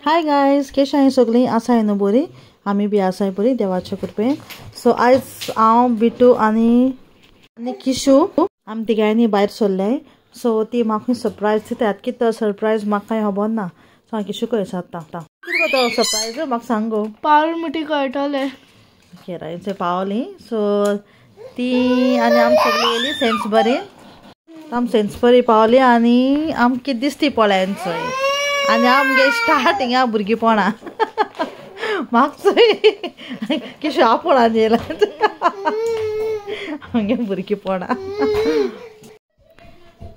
Hi guys, कशी आहे सगळी? आसाय न्हू बरी? आमी बी आसाय बरी देवाचे कृपेन. सो आयज हांव बिटू आनी किशू आमी तिगांयनी भायर सरले. सो ती म्हाका सरप्रायज दितात. कितें सरप्रायज म्हाका कांय खबर ना. सो हांव किशू कळसा आतां कितें तो सरप्रायज म्हाका सांग गो. पावल मुठी कळटले केरांचे पावली. सो ती आनी आमी सगळीं येयली सेन्सबरीन. आमी सेन्सबरी पावली आनी आमकां कितें दिसती पळयान चोय. आनी आमगे स्टार्ट हिंगा भुरगेपणां म्हाका चोय किशू आपुणान येयला आमगे भुरगेपणां.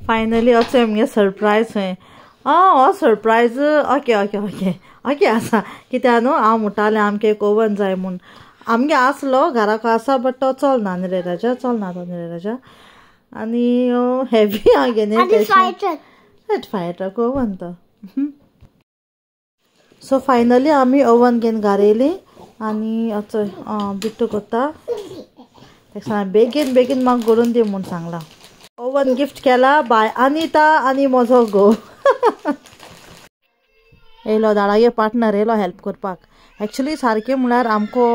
फायनली असो आमगे सरप्रायज खंय. हो surprise okay okay okay okay आसा. कित्याक न्हू हांव म्हणटालें आमकां एक ओवन जाय म्हूण. आमगे आसलो घराक आसा बट तो चलना न्ही रे राजा, चलना तो न्ही रे राजा. आनी हेवी हांव घेवन फायटर ओवन तो. सो फायनली आमी ओवन घेवन घरा येयली आनी चोय बिट्टू कोत्ता तेका बेगीन बेगीन म्हाका करून दी म्हूण सांगला. ओवन गिफ्ट केला बाय अनिता आनी म्हजो घोव येयलो धाडागे पार्टनर येयलो हेल्प करपाक. एक्चुली सारकें म्हळ्यार आमको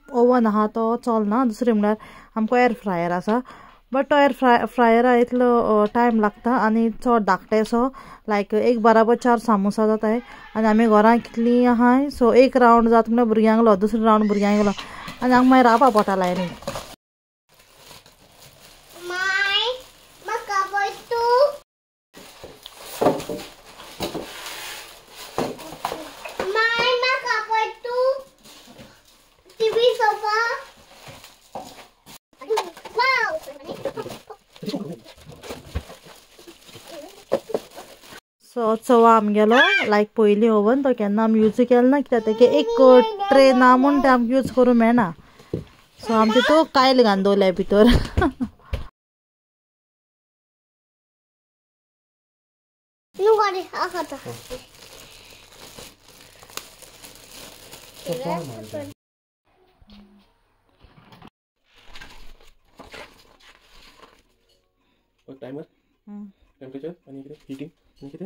ओवन आहा तो चलना. दुसरें म्हळ्यार आमको एर फ्रायर आसा बट तो एर फ्रायरा इतलो टायम लागता आनी चड धाकटेसो लायक एक बराबर 4 सामोसा जाताय. आनी आमी घरां कितलीं आहाय. सो एक रावंड जाता म्हळ्यार भुरग्यांक दुसरो रावंड भुरग्यांक गेलो आनी हांगा मागीर रावपा पडटा लायनी. सो चवा आमगेलो लायक पयलीं ओवन तो केन्ना आमी यूज केलो ना कित्याक तेगे एक ट्रे ना म्हूण ते आमकां यूज करूं मेळना. सो आमी तितून कायल घालून दवरल्या भितर. टाइमर टेम्परेचर आणि इकडे हीटिंग आणि किती.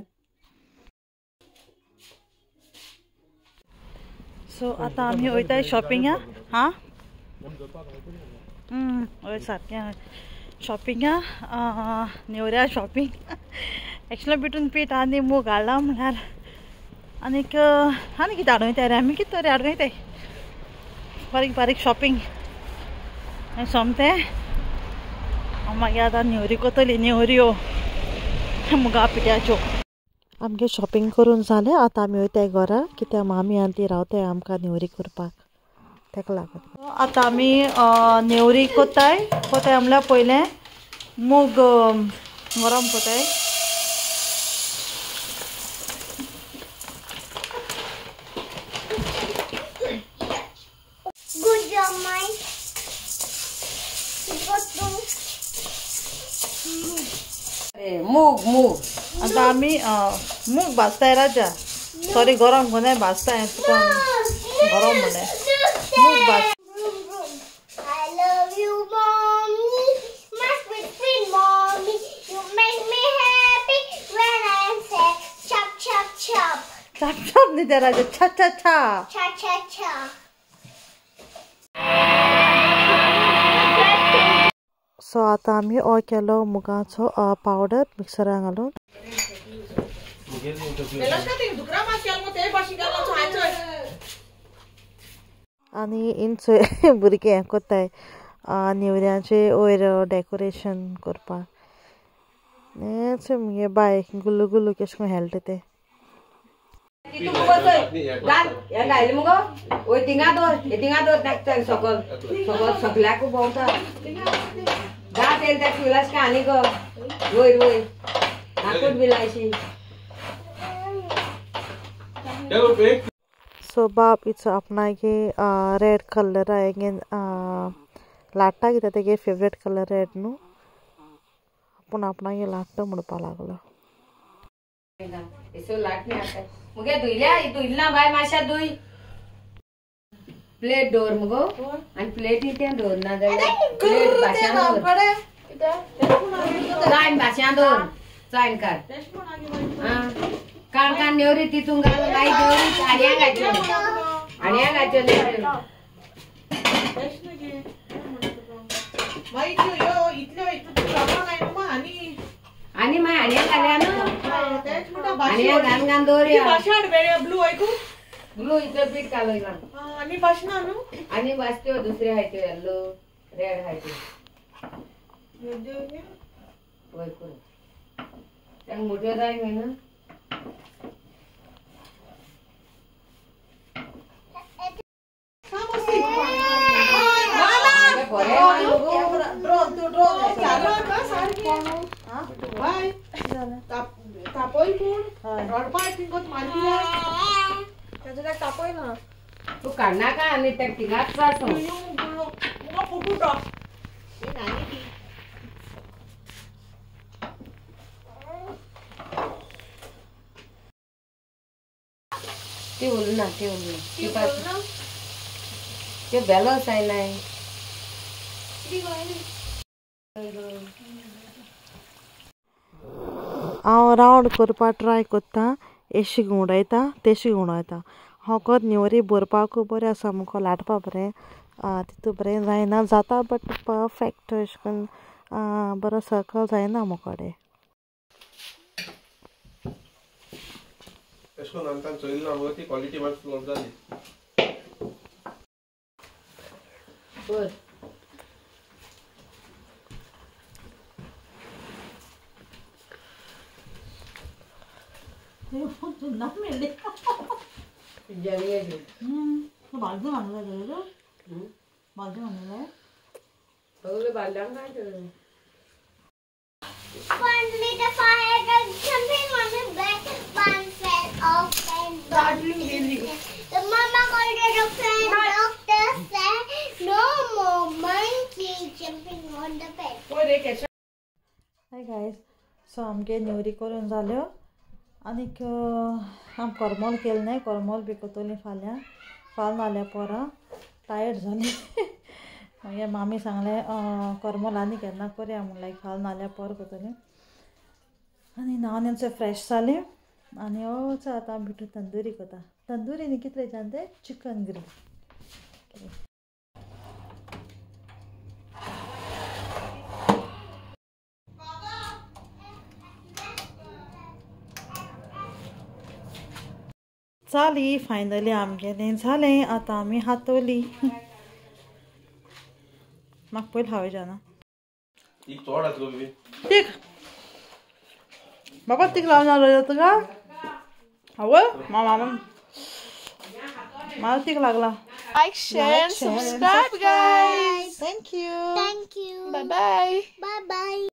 सो आतां आमी वयताय शॉपिंगा. हां हय सारकें शॉपिंगा नेवऱ्या शॉपिंग. एक्चुअली भितून पीठ आनी मूग हाडला म्हळ्यार आनीक आनी कितें हाडूं येता रे आमी. कितें तरी हाडूं येताय बारीक बारीक शॉपिंग आनी सोमतें. मागीर आतां नेवरी कोतली नेवऱ्यो मुगा पिठ्याच्यो. आमगे शॉपिंग करून जालें. आतां आमी वयताय घरा कित्याक मामी आनी ती रावताय आमकां नेवरी करपाक तेका लागून. आतां आमी नेवरी कोत्ताय म्हळ्यार पयलें मूग गरम कोत्ताय. मूग आतां आमी मूग भाजताय राजा. सॉरी गरम कोन्नाय भाजताय कोण गरम म्हणे मूग भाज. छाप छाप न्ही ते राजा छा छा छा. सो आतां आमी हो केलो मुगाचो पावडर मिक्सरान घालून. आनी इंच भुरगे हें कोत्ताय नेवऱ्याचे वयर डेकोरेशन करपाक. हेच मुगे बाय गुल्लू गुल्लू केश कोन हेळटा ते. सो बाप इट्स आपणागे रेड कलर हेंगे लाट्टा कित्याक तेगे फेवरेट कलर रेड न्हू. पूण आपणागे लाट्टा म्हणपा लागलो. मुगे धुयला बाय माश्या धुय. प्लेट दवर मुगो आनी प्लेटी तें दवर ना जाल्यार प्लेट भाशयान दवर. चायन भाशयान दवर चायन काड. काण नेवरी तितून घालून आई नेवरी आड्या घातल्यो नेवरी आणि माय आड्या घाल्या ना आड्या घान दोरी ब्लू इथं पीठ घालयला आणि वाचते दुसरे हायते येल्लो रेड हायते वय करू त्या मोठे जाय ना तू काढणार का आणि त्या टिंगात ते बोल ना ते बॅलन्स आहे नाही हांव रावंड करपा ट्राय करता एशी गुंवडायता तेशी गुंवडायता हांव कोत नेवरी भरपाकूय बरें आसा मुको लाटपा बरें तितू बरें जायना जाता बट परफेक्ट अशें करून बरो सर्कल जायना मुकोडे एशको नांतान चोयली ना ती क्वालिटी मात फ्लॉप जाली बर Finally, the fire got jumping on the bed. One fell off and the mama called it a friend. Doctor said no more monkey jumping on the bed. Hi guys so आमगे नेवरी करून जाल्यो आनीक आम करमल केलें न्हय करमल बी कोतोली फाल्यां नाल्यार परां टायर्ड जाली मागीर मामी सांगलें करमल आनी केन्ना करया म्हूण लायक फाल्यां नाल्यार पर कोतोली आनी नाव फ्रेश जालें आनी आतां भितर तंदुरी कोता तंदुरी न्ही कितें जाणा तें चिकन ग्रिल जाली फायनली आमगेलें जालें आतां आमी हातोली म्हाका पयलीं हांवें जाणा एक चोड आसलो बी तीक बाबा तीक लावन जालो तुका आवय मला तीक लागला Like, share, and subscribe, guys. Thank you. Thank you. Bye bye. Bye bye.